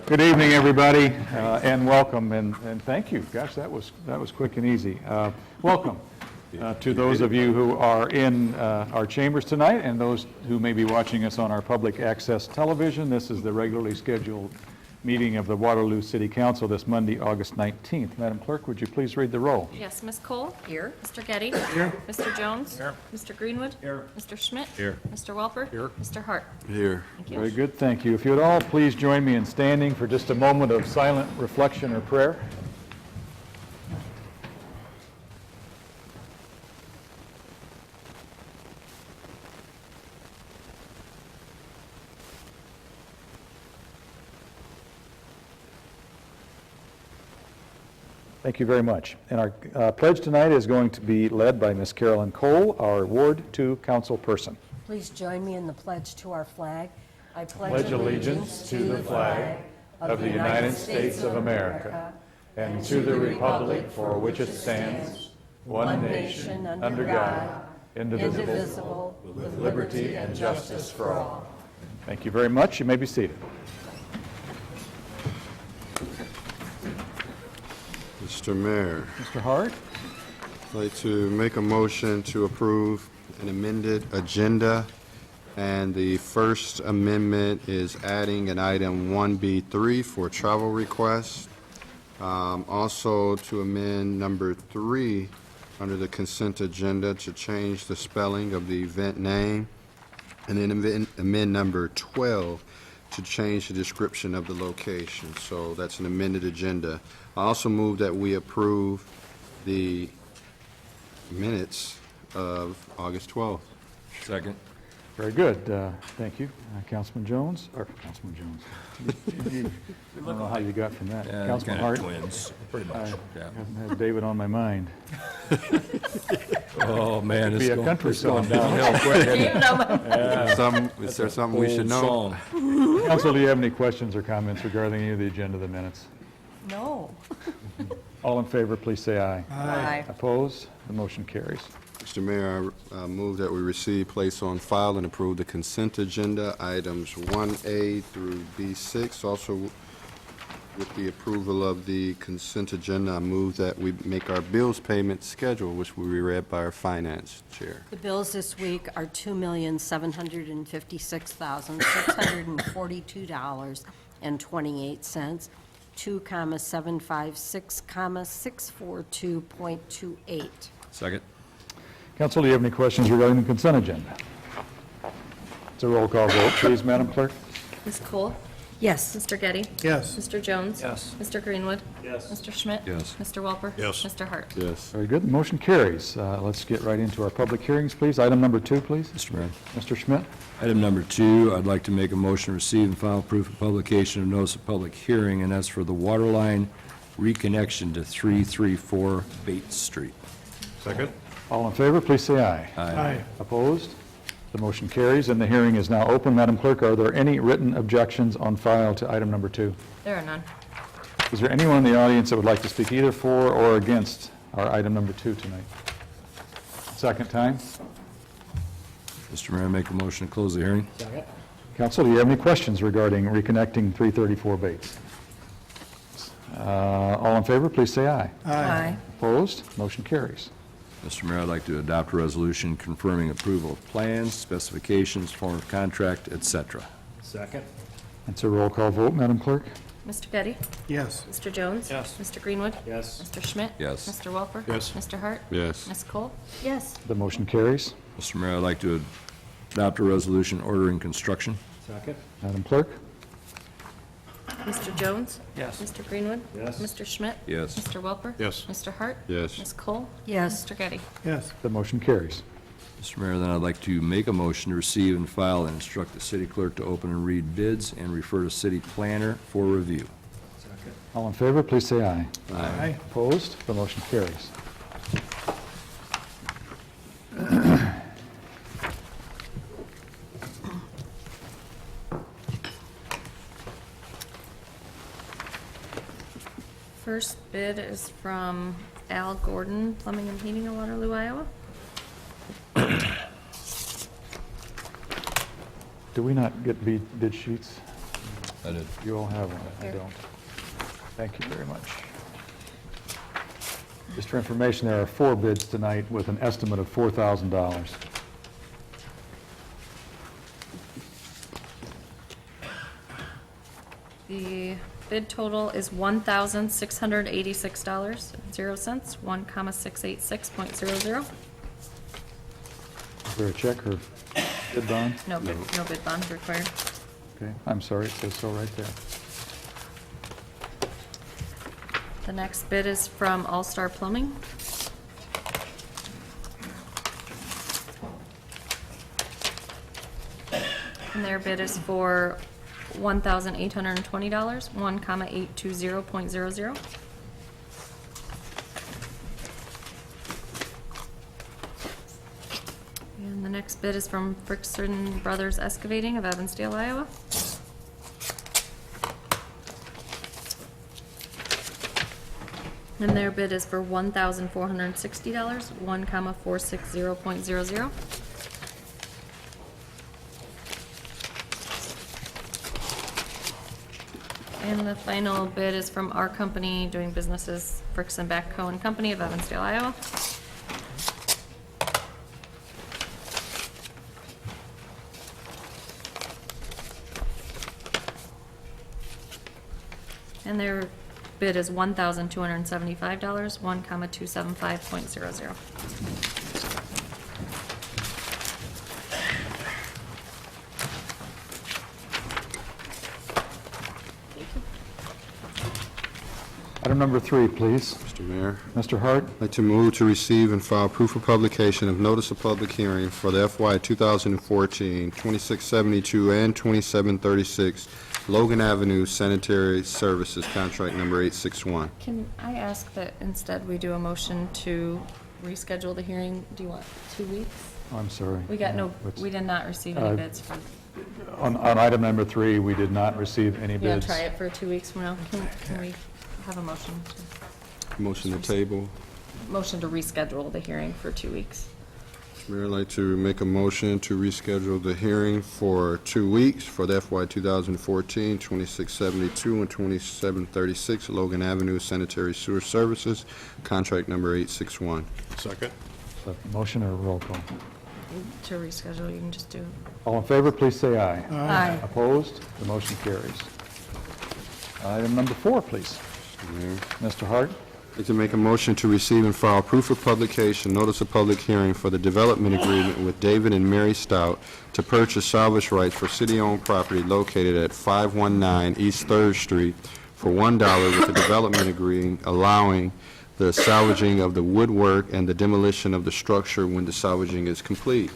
Good evening, everybody, and welcome, and thank you. Gosh, that was quick and easy. Welcome to those of you who are in our chambers tonight, and those who may be watching us on our public access television. This is the regularly scheduled meeting of the Waterloo City Council this Monday, August 19th. Madam Clerk, would you please read the roll? Yes, Ms. Cole? Here. Mr. Getty? Here. Mr. Jones? Here. Mr. Greenwood? Here. Mr. Schmidt? Here. Mr. Welper? Here. Mr. Hart? Here. Thank you. Very good, thank you. If you would all please join me in standing for just a moment of silent reflection or prayer. Thank you very much. And our pledge tonight is going to be led by Ms. Carolyn Cole, our Ward 2 council person. Please join me in the pledge to our flag. I Pledge allegiance to the flag of the United States of America and to the republic for which it stands, one nation, under God, indivisible, with liberty and justice for all. Thank you very much. You may be seated. Mr. Mayor, Mr. Hart? I'd like to make a motion to approve an amended agenda, and the first amendment is adding an item 1B3 for travel requests. Also to amend number 3 under the consent agenda to change the spelling of the event name, and then amend number 12 to change the description of the location. So that's an amended agenda. I also move that we approve the minutes of August 12th. Second. Very good. Thank you. Councilman Jones, or Councilman Jones. I don't know how you got from that. Yeah, Councilman kind Hart? of twins, pretty much. I Yeah. haven't had David on my mind. Oh, man, Be a country it's going song. downhill quick. isn't it? Is there something we Old should know? song. Council, do you have any questions or comments regarding any of the agenda of the minutes? No. All in favor, please say aye. Aye. Opposed? The motion carries. Mr. Mayor, I move that we receive, place on file, and approve the consent agenda, items 1A through B6. Also, with the approval of the consent agenda, I move that we make our bills payment schedule, which will be read by our finance chair. The bills this week are $2,756,642.28. 2,756,642.28. Second. Council, do you have any questions regarding the consent agenda? It's a roll call vote, please, Madam Clerk. Ms. Cole? Yes. Mr. Getty? Yes. Mr. Jones? Yes. Mr. Greenwood? Yes. Mr. Schmidt? Yes. Mr. Welper? Yes. Mr. Hart? Yes. Very good. The motion carries. Let's get right into our public hearings, please. Item number 2, please. Mr. Mayor. Mr. Schmidt? Item number 2, I'd like to make a motion to receive and file proof of publication of notice of public hearing, and that's for the water line reconnection to 334 Bates Street. Second? All in favor, please say aye. Aye. Opposed? The motion carries, and the hearing is now open. Madam Clerk, are there any written objections on file to item number 2? There are none. Is there anyone in the audience that would like to speak either for or against our item number 2 tonight? Second time. Mr. Mayor, make a motion to close the hearing. Council, do you have any questions regarding reconnecting 334 Bates? All in favor, please say aye. Aye. Opposed? Motion carries. Mr. Mayor, I'd like to adopt a resolution confirming approval of plans, specifications, form of contract, etc. Second? It's a roll call vote, Madam Clerk. Mr. Getty? Yes. Mr. Jones? Yes. Mr. Greenwood? Yes. Mr. Schmidt? Yes. Mr. Welper? Yes. Mr. Hart? Yes. Ms. Cole? Yes. The motion carries. Mr. Mayor, I'd like to adopt a resolution ordering construction. Second? Madam Clerk. Mr. Jones? Yes. Mr. Greenwood? Yes. Mr. Schmidt? Yes. Mr. Welper? Yes. Mr. Hart? Yes. Ms. Cole? Yes. Mr. Getty? Yes. The motion carries. Mr. Mayor, then I'd like to make a motion to receive and file and instruct the city clerk to open and read bids and refer to city planner for review. All in favor, please say aye. Aye. Opposed? The motion carries. First bid is from Al Gordon, Plumbing and Heating in Waterloo, Iowa. Do we not get bid sheets? I did. You all have one, I Here. don't. Thank you very much. Just for information, there are 4 bids tonight with an estimate of $4,000. The bid total is $1,686.00, 1,686.00. Is there a check or bid bond? No bid bond required. Okay, I'm sorry, it says so right there. The next bid is from All Star Plumbing. And their bid is for $1,820, 1,820.00. And the next bid is from Frickson Brothers Excavating of Evansdale, Iowa. And their bid is for $1,460, 1,460.00. And the final bid is from our company doing business as Frickson Backhoe and Company of Evansdale, Iowa. And their bid is $1,275, 1,275.00. Item number 3, please. Mr. Mayor, Mr. Hart? I'd like to move to receive and file proof of publication of notice of public hearing for the FY 2014, 2672 and 2736 Logan Avenue Sanitary Services Contract Number 861. Can I ask that instead we do a motion to reschedule the hearing? Do you want 2 weeks? Oh, I'm sorry. We got no, What's- we did not receive any bids for, On item number 3, we did not receive any you want bids. to try it for 2 weeks from now? Can we have a motion Motion to table. to reschedule the hearing for 2 weeks? Mayor, I'd like to make a motion to reschedule the hearing for 2 weeks for the FY 2014, 2672 and 2736 Logan Avenue Sanitary Sewer Services, contract number 861. Second. So, motion or roll call? To reschedule, you can just do. All in favor, please say aye. Aye. Opposed? The motion carries. Item number 4, please. Mayor, Mr. Hart? I'd like to make a motion to receive and file proof of publication, notice of public hearing for the development agreement with David and Mary Stout to purchase salvage rights for city-owned property located at 519 East 3rd Street for $1 with a development agreement allowing the salvaging of the woodwork and the demolition of the structure when the salvaging is complete.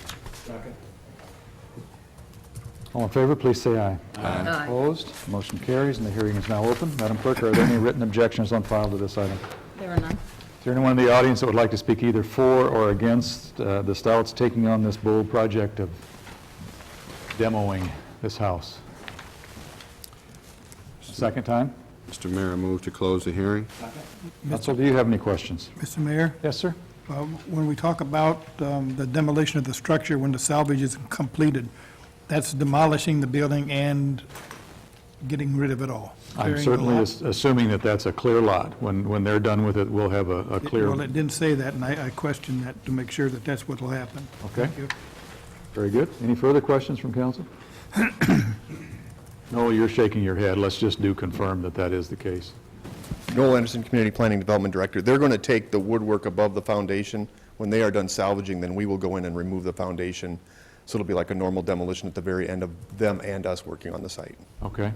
All in favor, please say aye. Aye. Opposed? Motion carries, and the hearing is now open. Madam Clerk, are there any written objections on file to this item? There are none. Is there anyone in the audience that would like to speak either for or against the Stouts taking on this bold project of demoing this house? Second time? Mr. Mayor, I move to close the hearing. Council, do you have any questions? Mr. Mayor, Yes, sir? when we talk about the demolition of the structure when the salvage is completed, that's demolishing the building and getting rid of it all. I'm Clearing the certainly lot. assuming that that's a clear lot. When they're done with it, we'll have a clear... Well, it didn't say that, and I questioned that to make sure that that's what will happen. Okay. Thank you. Very good. Any further questions from council? No, you're shaking your head. Let's just confirm that that is the case. Noel Anderson, Community Planning Development Director. They're going to take the woodwork above the foundation. When they are done salvaging, then we will go in and remove the foundation. So it'll be like a normal demolition at the very end of them and us working on the site. Okay.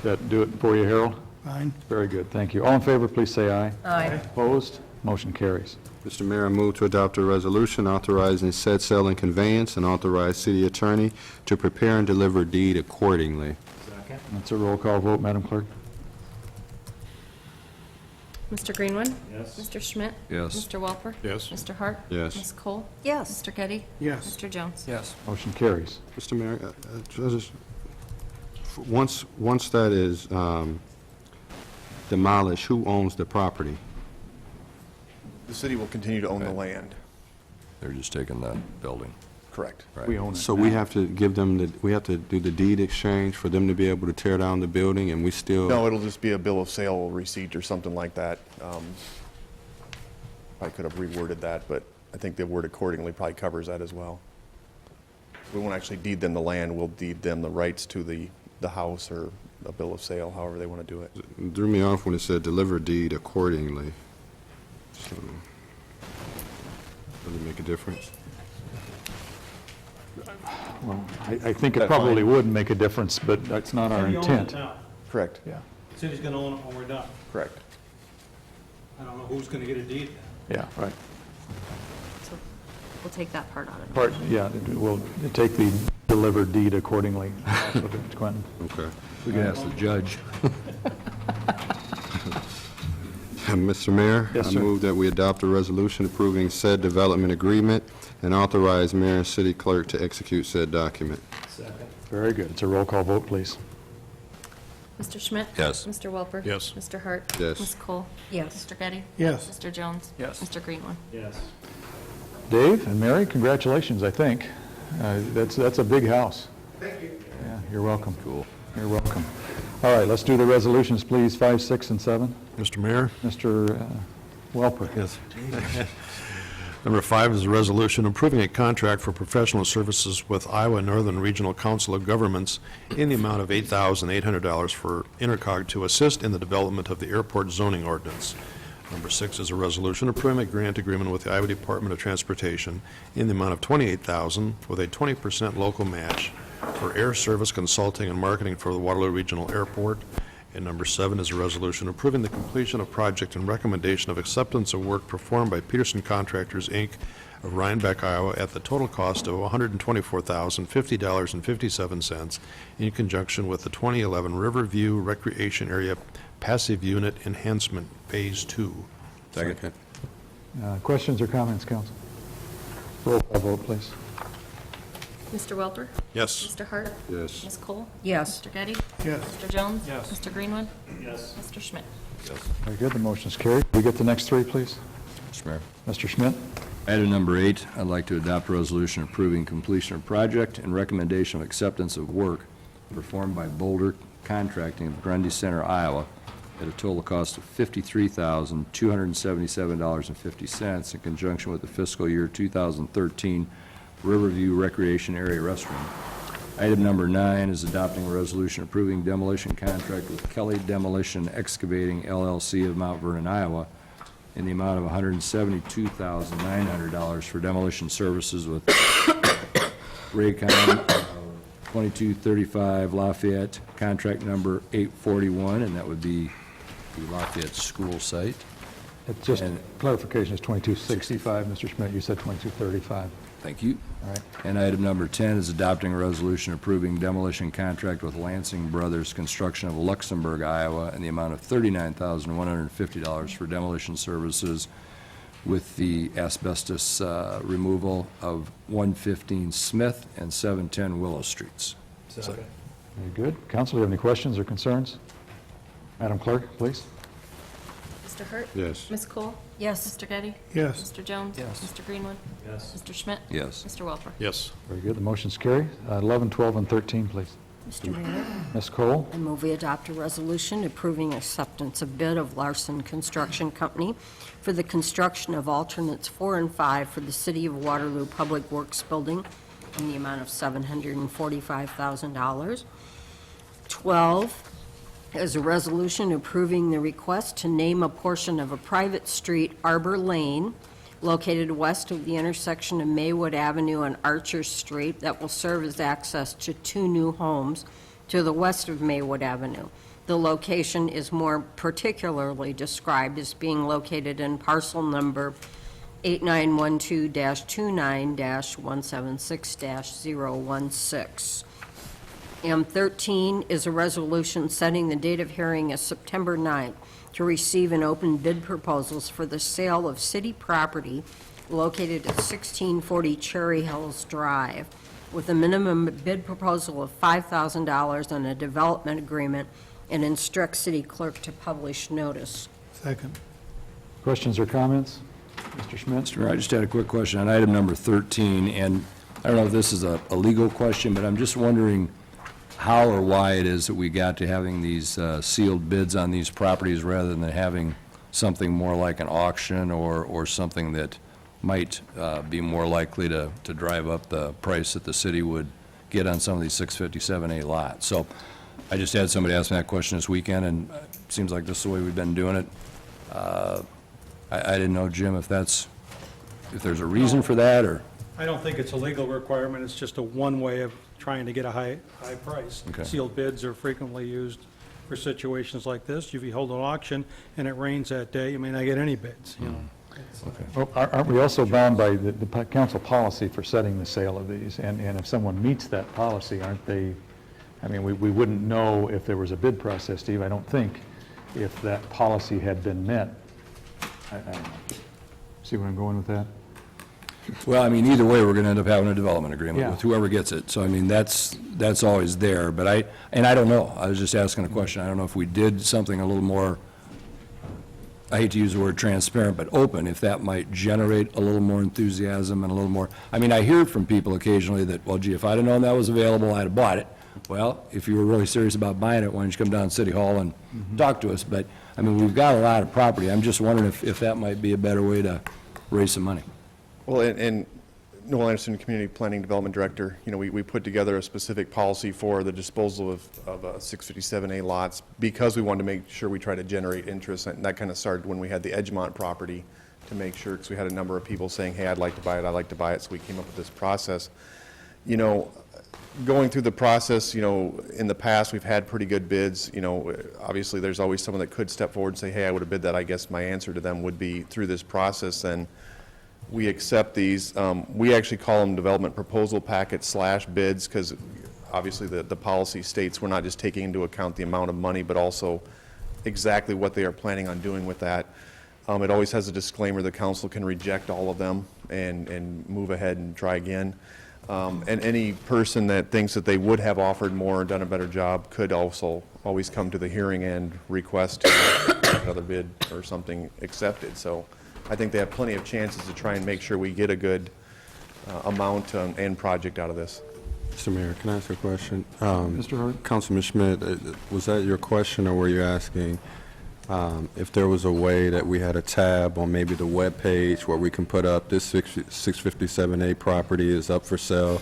That do it for you, Harold? Fine. Very good, thank you. All in favor, please say aye. Aye. Opposed? Motion carries. Mr. Mayor, I move to adopt a resolution authorizing said sale and conveyance and authorize city attorney to prepare and deliver deed accordingly. That's a roll call vote, Madam Clerk. Mr. Greenwood? Yes. Mr. Schmidt? Yes. Mr. Welper? Yes. Mr. Hart? Yes. Ms. Cole? Yes. Mr. Getty? Yes. Mr. Jones? Yes. Motion carries. Mr. Mayor, once that is demolished, who owns the property? The city will continue to own the land. They're just taking that building. Correct. We own it So we now. have to give them, we have to do the deed exchange for them to be able to tear down the building, and we still? No, it'll just be a bill of sale receipt or something like that. I could have reworded that, but I think the word accordingly probably covers that as well. We won't actually deed them the land, we'll deed them the rights to the house or a bill of sale, however they want to do it. It threw me off when it said deliver deed accordingly. So, does it make a difference? Well, I think it That's probably fine. would make a difference, but that's not our You own it intent. now. Correct, Yeah, City's gonna own it when we're done. correct. I don't know who's gonna get a deed then. yeah, right. So we'll take that part out of it. Part, yeah, we'll take the delivered deed accordingly. Also, Quentin. Okay. We can ask the judge. Mr. Mayor? Yes, sir. I move that we adopt a resolution approving said development agreement and authorize mayor and city clerk to execute said document. Very good. It's a roll call vote, please. Mr. Schmidt? Yes. Mr. Welper? Yes. Mr. Hart? Yes. Ms. Cole? Yes. Mr. Getty? Yes. Mr. Jones? Yes. Mr. Greenwood? Yes. Dave and Mary, congratulations, I think. That's a big house. Thank you. Yeah, you're welcome. Cool. You're welcome. All right, let's do the resolutions, please, 5, 6, and 7. Mr. Mayor? Mr. Welper. Yes. Number 5 is a resolution approving a contract for professional services with Iowa Northern Regional Council of Governments in the amount of $8,800 for Intercog to assist in the development of the airport zoning ordinance. Number 6 is a resolution approving a grant agreement with the Iowa Department of Transportation in the amount of $28,000 with a 20% local match for air service consulting and marketing for the Waterloo Regional Airport. And number 7 is a resolution approving the completion of project and recommendation of acceptance of work performed by Peterson Contractors, Inc. of Rhinebeck, Iowa, at the total cost of $124,050.57 in conjunction with the 2011 Riverview Recreation Area Passive Unit Enhancement Phase 2. Second. Questions or comments, council? Roll call vote, please. Mr. Welper? Yes. Mr. Hart? Yes. Ms. Cole? Yes. Mr. Getty? Yes. Mr. Jones? Yes. Mr. Greenwood? Yes. Mr. Schmidt? Very good, the motion's carried. Can we get the next 3, please? Mr. Mayor. Mr. Schmidt? Item number 8, I'd like to adopt a resolution approving completion of project and recommendation of acceptance of work performed by Boulder Contracting of Grundy Center, Iowa, at a total cost of $53,277.50 in conjunction with the fiscal year 2013 Riverview Recreation Area Restroom. Item number 9 is adopting a resolution approving demolition contract with Kelly Demolition Excavating LLC of Mount Vernon, Iowa, in the amount of $172,900 for demolition services with Raycon 2235 Lafayette, contract number 841, and that would be the Lafayette school site. It's just And- clarification, it's 2265, Mr. Schmidt, you said 2235. Thank you. All right. And item number 10 is adopting a resolution approving demolition contract with Lansing Brothers Construction of Luxembourg, Iowa, in the amount of $39,150 for demolition services with the asbestos removal of 115 Smith and 710 Willow Streets. Second. Very good. Council, do you have any questions or concerns? Madam Clerk, please. Mr. Hart? Yes. Ms. Cole? Yes. Mr. Getty? Yes. Mr. Jones? Yes. Mr. Greenwood? Yes. Mr. Schmidt? Yes. Mr. Welper? Yes. Very good, the motion's carried. 11, 12, and 13, please. Mr. Mayor, Ms. Cole? I move we adopt a resolution approving acceptance of bid of Larson Construction Company for the construction of alternates 4 and 5 for the City of Waterloo Public Works Building in the amount of $745,000. 12 is a resolution approving the request to name a portion of a private street, Arbor Lane, located west of the intersection of Maywood Avenue and Archer Street, that will serve as access to 2 new homes to the west of Maywood Avenue. The location is more particularly described as being located in parcel number 8912-29-176-016. And 13 is a resolution setting the date of hearing as September 9th to receive and open bid proposals for the sale of city property located at 1640 Cherry Hills Drive, with a minimum bid proposal of $5,000 on a development agreement, and instruct city clerk to publish notice. Second. Questions or comments? Mr. Schmidt? Mr. Mayor, I just had a quick question on item number 13, and I don't know if this is a legal question, but I'm just wondering how or why it is that we got to having these sealed bids on these properties rather than having something more like an auction or something that might be more likely to drive up the price that the city would get on some of these 657A lots. So I just had somebody ask me that question this weekend, and it seems like this is the way we've been doing it. I didn't know, Jim, if there's a reason for that, or? I don't think it's a legal requirement, it's just a one way of trying to get a high price. Okay. Sealed bids are frequently used for situations like this. If you hold an auction and it rains that day, you may not get any bids, you know. Well, aren't we also bound by the council policy for setting the sale of these? And if someone meets that policy, aren't they, I mean, we wouldn't know if there was a bid process, Steve, I don't think, if that policy had been met. I don't know. See where I'm going with that? Well, I mean, either way, we're going to end up having a development agreement Yeah. with whoever gets it. So, I mean, that's always there, but I don't know. I was just asking a question. I don't know if we did something a little more, I hate to use the word transparent, but open, if that might generate a little more enthusiasm and a little more, I mean, I hear from people occasionally that, well, gee, if I'd have known that was available, I'd have bought it. Well, if you were really serious about buying it, why don't you come down to City Hall and talk to us? But, I mean, we've got a lot of property. I'm just wondering if that might be a better way to raise some money. Well, and Noel Anderson, Community Planning Development Director, you know, we put together a specific policy for the disposal of 657A lots because we wanted to make sure we try to generate interest, and that kind of started when we had the Edgemont property to make sure, because we had a number of people saying, hey, I'd like to buy it, so we came up with this process. You know, going through the process, you know, in the past, we've had pretty good bids. You know, obviously, there's always someone that could step forward and say, hey, I would have bid that. I guess my answer to them would be through this process, and we accept these. We actually call them development proposal packets / bids, because obviously the policy states we're not just taking into account the amount of money, but also exactly what they are planning on doing with that. It always has a disclaimer: the council can reject all of them and move ahead and try again. And any person that thinks that they would have offered more or done a better job could also always come to the hearing and request to have another bid or something accepted. So I think they have plenty of chances to try and make sure we get a good amount and project out of this. Mr. Mayor, can I ask a question? Mr. Hart? Councilman Schmidt, was that your question, or were you asking if there was a way that we had a tab on maybe the web page where we can put up this 657A property is up for sale,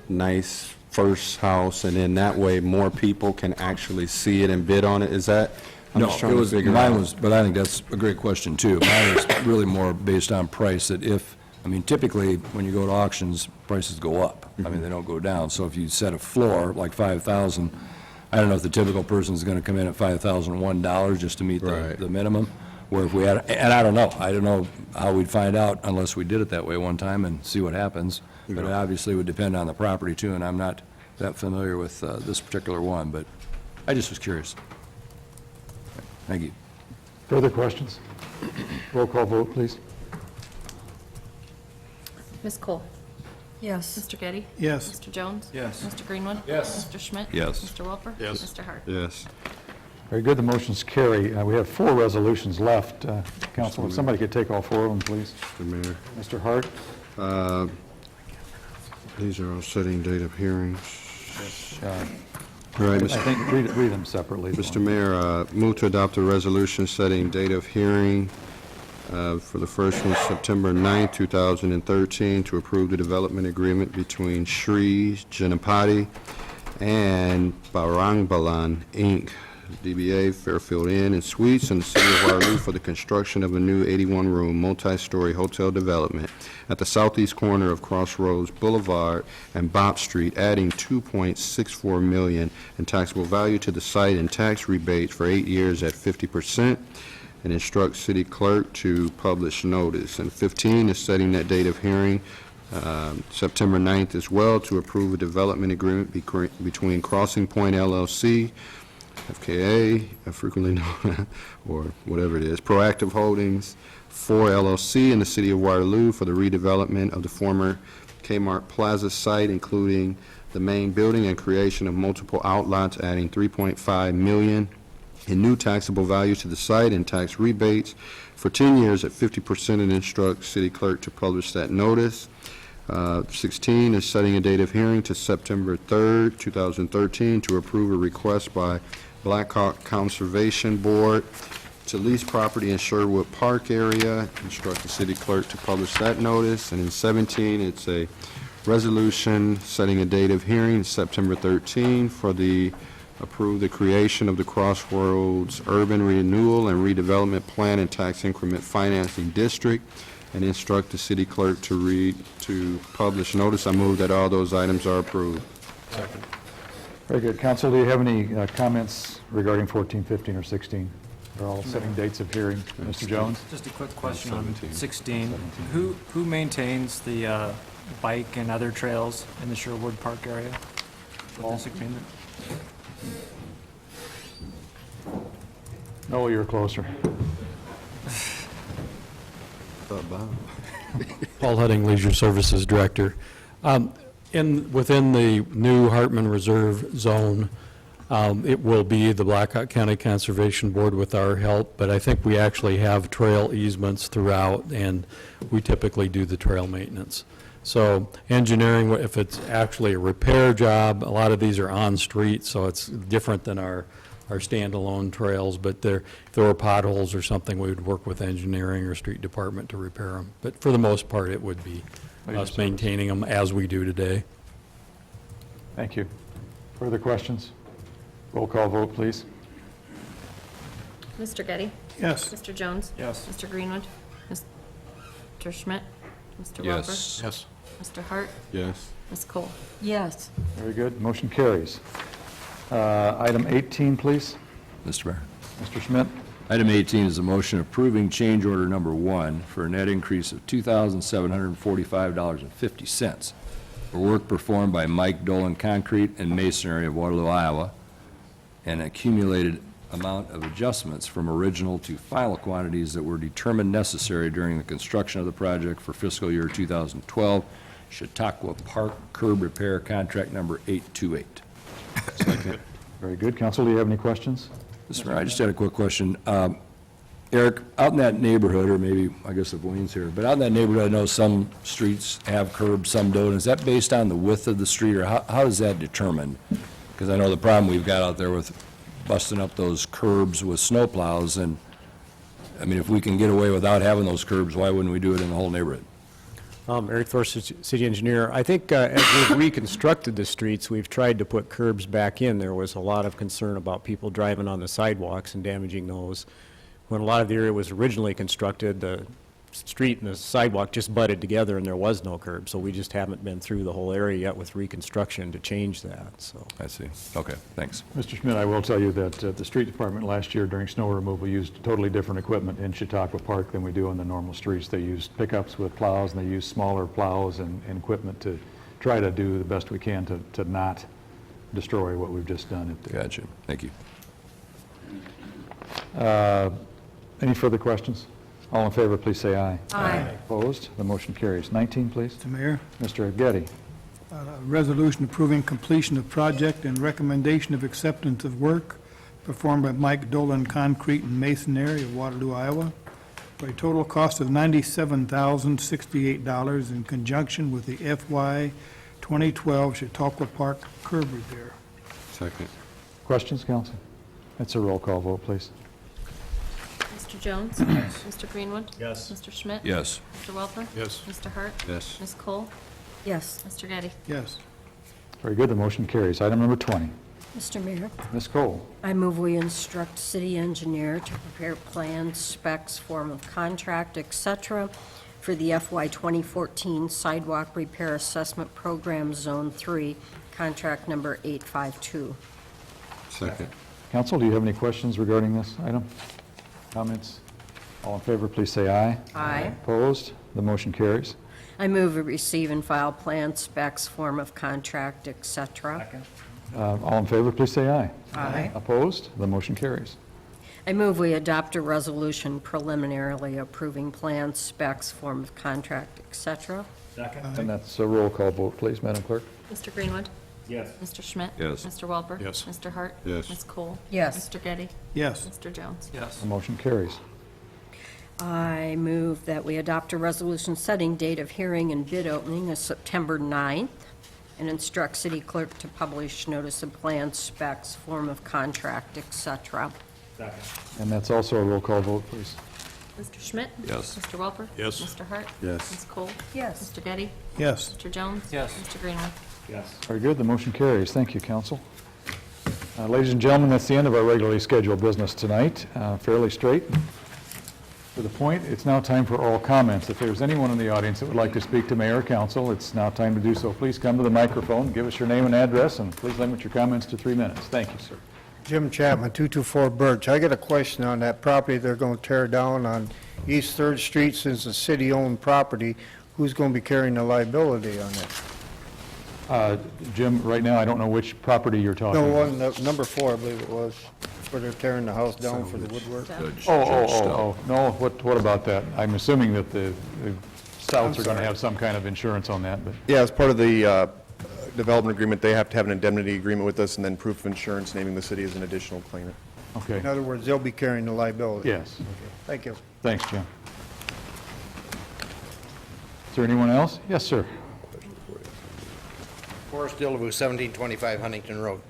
nice first house, and then that way more people can actually see it and bid on it? Is that? I'm No, just trying to figure mine out. was, but I think that's a great question, too. Mine was really more based on price, that if, I mean, typically, when you go to auctions, prices go up. I mean, they don't go down. So if you set a floor, like $5,000, I don't know if the typical person's going to come in at $5,001 just to meet Right. the minimum, where if we had, and I don't know how we'd find out unless we did it that way one time and see what happens. But it obviously would depend on the property, too, and I'm not that familiar with this particular one, but I just was curious. Thank you. Further questions? Roll call vote, please. Ms. Cole? Yes. Mr. Getty? Yes. Mr. Jones? Yes. Mr. Greenwood? Yes. Mr. Schmidt? Yes. Mr. Welper? Yes. Mr. Hart? Yes. Very good, the motion's carry. We have 4 resolutions left. Council, if somebody could take all 4 of them, please. Mr. Mayor, Mr. Hart? these are all setting date of hearings. Uh, All right, I Mr. think, read them separately. Mr. Mayor, move to adopt a resolution setting date of hearing for the first one, September 9, 2013, to approve the development agreement between Shri Janapati and Barangbalan, Inc., DBA Fairfield Inn and Suites in the city of Waterloo for the construction of a new 81-room multi-story hotel development at the southeast corner of Crossroads Boulevard and Bob Street, adding $2.64 million in taxable value to the site and tax rebates for 8 years at 50%, and instruct city clerk to publish notice. And 15 is setting that date of hearing, September 9th as well, to approve a development agreement between Crossing Point LLC, FKA, frequently known, or whatever it is, Proactive Holdings, 4 LLC in the city of Waterloo for the redevelopment of the former Kmart Plaza site, including the main building and creation of multiple outlots, adding $3.5 million in new taxable value to the site and tax rebates for 10 years at 50%, and instruct city clerk to publish that notice. 16 is setting a date of hearing to September 3rd, 2013, to approve a request by Black Hawk Conservation Board to lease property in Sherwood Park area. Instruct the city clerk to publish that notice. And in 17, it's a resolution setting a date of hearing, September 13, for approve the creation of the Crossroads Urban Renewal and Redevelopment Plan and Tax Increment Financing District, and instruct the city clerk to publish notice. I move that all those items are approved. Very good. Council, do you have any comments regarding 14, 15, or 16? They're all setting dates of hearing. Mr. Jones? Just a quick question on 16. Who maintains the bike and other trails in the Sherwood Park area with this agreement? No, you're closer. Paul Hudding, Leisure Services Director. Within the new Hartman Reserve Zone, it will be the Black Hawk County Conservation Board with our help, but I think we actually have trail easements throughout, and we typically do the trail maintenance. So engineering, if it's actually a repair job, a lot of these are on street, so it's different than our standalone trails, but if there were potholes or something, we would work with engineering or street department to repair them. But for the most part, it would be us maintaining them as we do today. Thank you. Further questions? Roll call vote, please. Mr. Getty? Yes. Mr. Jones? Yes. Mr. Greenwood? Mr. Schmidt? Mr. Welper? Yes. Mr. Hart? Yes. Ms. Cole? Yes. Very good. Motion carries. Item 18, please. Mr. Mayor. Mr. Schmidt? Item 18 is a motion approving change order number 1 for a net increase of $2,745.50 for work performed by Mike Dolan Concrete and Masonry of Waterloo, Iowa, an accumulated amount of adjustments from original to final quantities that were determined necessary during the construction of the project for fiscal year 2012, Chautauqua Park Curb Repair Contract number 828. Second. Very good. Council, do you have any questions? Mr. Mayor, I just had a quick question. Eric, out in that neighborhood, or maybe, I guess if Wayne's here, but out in that neighborhood, I know some streets have curbs, some don't. Is that based on the width of the street, or how is that determined? Because I know the problem we've got out there with busting up those curbs with snowplows, and, I mean, if we can get away without having those curbs, why wouldn't we do it in the whole neighborhood? Eric Thorson, City Engineer. I think as we've reconstructed the streets, we've tried to put curbs back in. There was a lot of concern about people driving on the sidewalks and damaging those. When a lot of the area was originally constructed, the street and the sidewalk just butted together and there was no curb. So we just haven't been through the whole area yet with reconstruction to change that, so. I see. Okay, thanks. Mr. Schmidt, I will tell you that the street department last year during snow removal used totally different equipment in Chautauqua Park than we do on the normal streets. They used pickups with plows, and they used smaller plows and equipment to try to do the best we can to not destroy what we've just done. Gotcha. Thank you. Any further questions? All in favor, please say aye. Aye. Opposed? The motion carries. 19, please. Mr. Mayor, Mr. Getty. resolution approving completion of project and recommendation of acceptance of work performed by Mike Dolan Concrete and Masonry of Waterloo, Iowa, for a total cost of $97,068 in conjunction with the FY 2012 Chautauqua Park curb repair. Second. Questions, council? That's a roll call vote, please. Mr. Jones? Yes. Mr. Greenwood? Yes. Mr. Schmidt? Yes. Mr. Welper? Yes. Mr. Hart? Yes. Ms. Cole? Yes. Mr. Getty? Yes. Very good, the motion carries. Item number 20. Mr. Mayor, Ms. Cole. I move we instruct city engineer to prepare plans, specs, form of contract, et cetera, for the FY 2014 Sidewalk Repair Assessment Program Zone 3, contract number 852. Second. Council, do you have any questions regarding this item? Comments? All in favor, please say aye. Aye. Opposed? The motion carries. I move we receive and file plans, specs, form of contract, et cetera. All in favor, please say aye. Aye. Opposed? The motion carries. I move we adopt a resolution preliminarily approving plans, specs, form of contract, et cetera. And that's a roll call vote, please, Madam Clerk. Mr. Greenwood? Yes. Mr. Schmidt? Yes. Mr. Welper? Yes. Mr. Hart? Yes. Ms. Cole? Yes. Mr. Getty? Yes. Mr. Jones? Yes. The motion carries. I move that we adopt a resolution setting date of hearing and bid opening as September 9th, and instruct city clerk to publish notice of plans, specs, form of contract, etc. And that's also a roll call vote, please. Mr. Schmidt? Yes. Mr. Welper? Yes. Mr. Hart? Yes. Ms. Cole? Yes. Mr. Getty? Yes. Mr. Jones? Yes. Mr. Greenwood? Very good, the motion carries. Thank you, council. Ladies and gentlemen, that's the end of our regularly scheduled business tonight. Fairly straight. To the point, it's now time for oral comments. If there's anyone in the audience that would like to speak to mayor or council, it's now time to do so. Please come to the microphone, give us your name and address, and please limit your comments to 3 minutes. Thank you, sir. Jim Chapman, 224 Birch. I got a question on that property they're going to tear down on East 3rd Street. Since it's city-owned property, who's going to be carrying the liability on it? Jim, right now, I don't know which property you're talking No, about. number 4, I believe it was, where they're tearing the house down for the woodwork. No, what about that? I'm assuming that the Souths are going to sorry. have some kind of insurance on that, but, Yeah, as part of the development agreement, they have to have an indemnity agreement with us and then proof of insurance naming the city as an additional claimant. okay. In other words, they'll be carrying the liability. Yes. Thank you. Thanks, Jim. Is there anyone else? Yes, sir. Forrest Dillaboo, 1725 Huntington Road.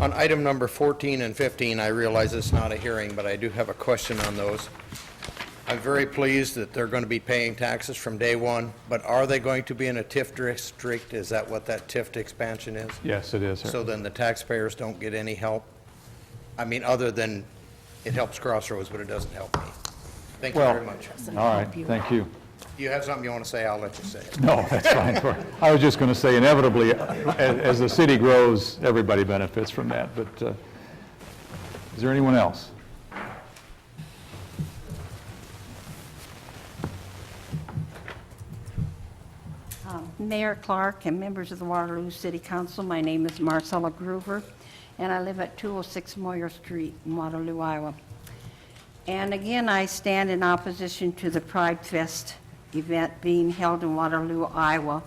On item number 14 and 15, I realize it's not a hearing, but I do have a question on those. I'm very pleased that they're going to be paying taxes from day one, but are they going to be in a TIF district? Is that what that TIF expansion is? Yes, it is, sir. So then the taxpayers don't get any help? I mean, other than it helps Crossroads, but it doesn't help me. Thank you Well, very much. all right, thank you. If you have something you want to say, I'll let you say it. No, that's fine. I was just going to say inevitably, as the city grows, everybody benefits from that, but is there anyone else? Mayor Clark and members of the Waterloo City Council, my name is Marcella Groover, and I live at 206 Moyer Street in Waterloo, Iowa. And again, I stand in opposition to the Pride Fest event being held in Waterloo, Iowa.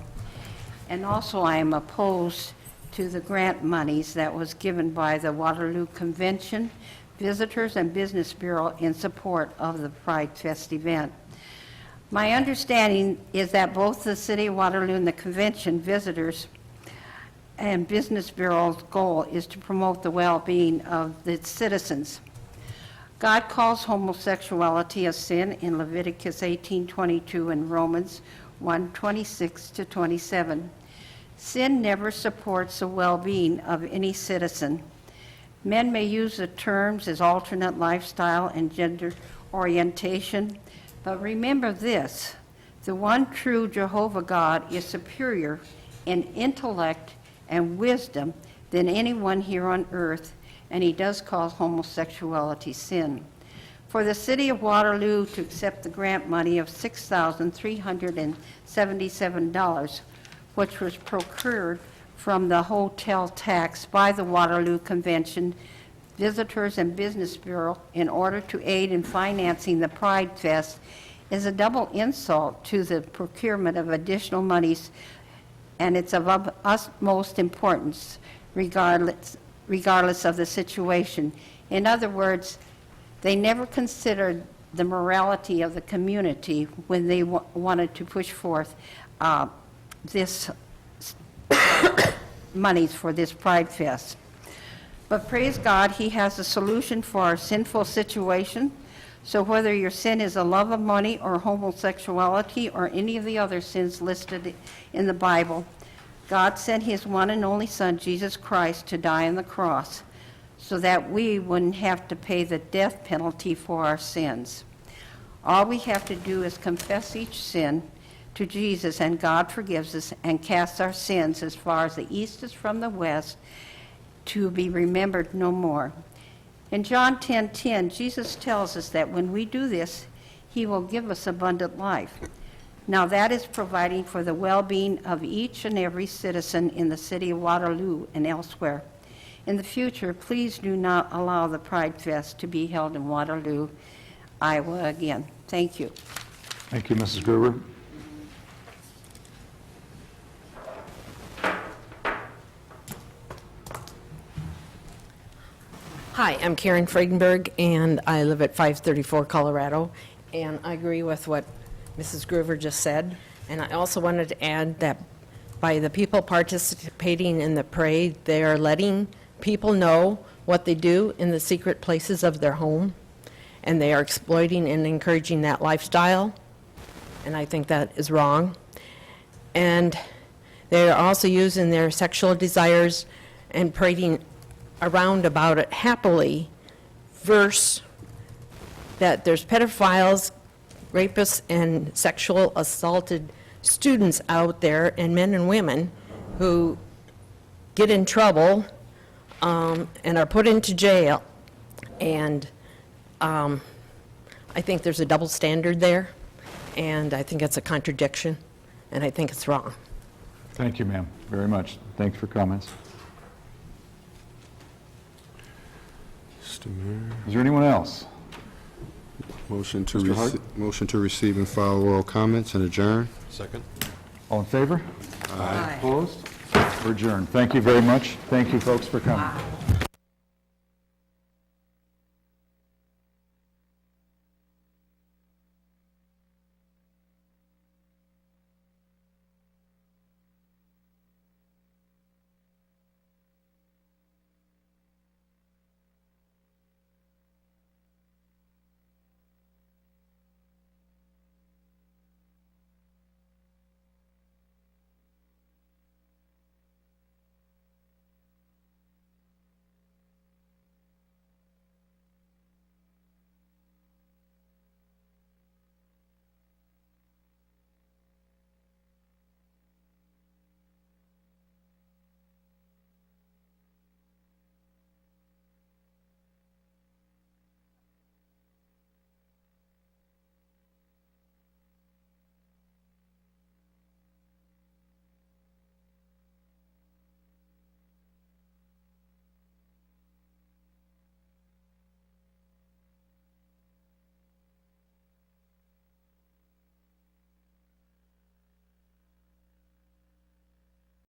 And also, I am opposed to the grant monies that was given by the Waterloo Convention, Visitors and Business Bureau in support of the Pride Fest event. My understanding is that both the City of Waterloo and the Convention, Visitors and Business Bureau's goal is to promote the well-being of the citizens. God calls homosexuality a sin in Leviticus 18:22 and Romans 1:26 to 27. Sin never supports the well-being of any citizen. Men may use the terms as alternate lifestyle and gender orientation, but remember this: the one true Jehovah God is superior in intellect and wisdom than anyone here on earth, and he does call homosexuality sin. For the City of Waterloo to accept the grant money of $6,377, which was procured from the hotel tax by the Waterloo Convention, Visitors and Business Bureau in order to aid in financing the Pride Fest, is a double insult to the procurement of additional monies, and it's of utmost importance regardless of the situation. In other words, they never considered the morality of the community when they wanted to push forth this monies for this Pride Fest. But praise God, he has a solution for our sinful situation. So whether your sin is a love of money or homosexuality or any of the other sins listed in the Bible, God sent his one and only Son, Jesus Christ, to die on the cross so that we wouldn't have to pay the death penalty for our sins. All we have to do is confess each sin to Jesus, and God forgives us and casts our sins as far as the east is from the west, to be remembered no more. In John 10:10, Jesus tells us that when we do this, he will give us abundant life. Now that is providing for the well-being of each and every citizen in the city of Waterloo and elsewhere. In the future, please do not allow the Pride Fest to be held in Waterloo, Iowa again. Thank you. Thank you, Mrs. Gruber. Hi, I'm Karen Friedenberg, and I live at 534 Colorado. And I agree with what Mrs. Groover just said. And I also wanted to add that by the people participating in the parade, they are letting people know what they do in the secret places of their home, and they are exploiting and encouraging that lifestyle, and I think that is wrong. And they are also using their sexual desires and parading around about it happily, versus that there's pedophiles, rapists, and sexual assaulted students out there, and men and women, who get in trouble and are put into jail. And I think there's a double standard there, and I think it's a contradiction, and I think it's wrong. Thank you, ma'am, very much. Thanks for comments. Mr. Mayor. Is there anyone else? Motion to Mr. Hart? motion to receive and file oral comments and adjourn. Second. All in favor? Opposed? We're adjourned. Thank you very much. Thank you, folks, for coming.